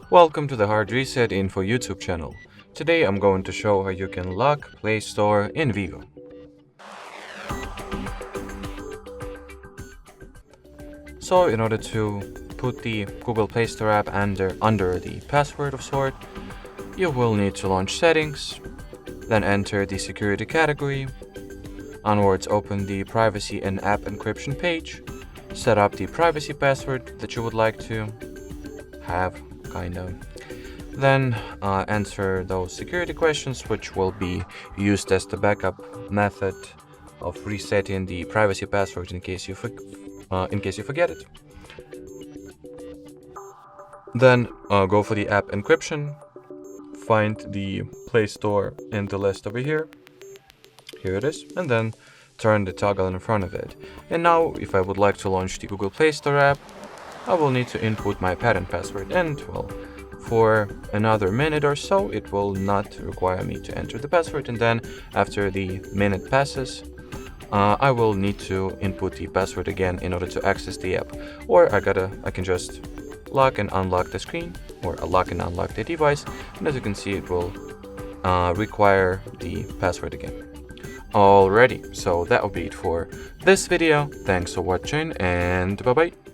Welcome to the HardReset.Info YouTube channel. Today I'm going to show how you can lock Play Store in VIVO. So in order to put the Google Play Store app under the password of sort, you will need to launch Settings, then enter the security category. Onwards, open the privacy and app encryption page, set up the privacy password that you would like to have, Then answer those security questions, which will be used as the backup method of resetting the privacy password in case you forget it. Then go for the app encryption, find the Play Store in the list over here. Here it is, and then turn the toggle in front of it. And now, if I would like to launch the Google Play Store app, I will need to input my patent password, and well, for another minute or so, it will not require me to enter the password, and then after the minute passes, I will need to input the password again in order to access the app. Or I can just lock and unlock the screen, or lock and unlock the device, and as you can see, it will require the password again. Alrighty, so that will be it for this video. Thanks for watching, and bye bye.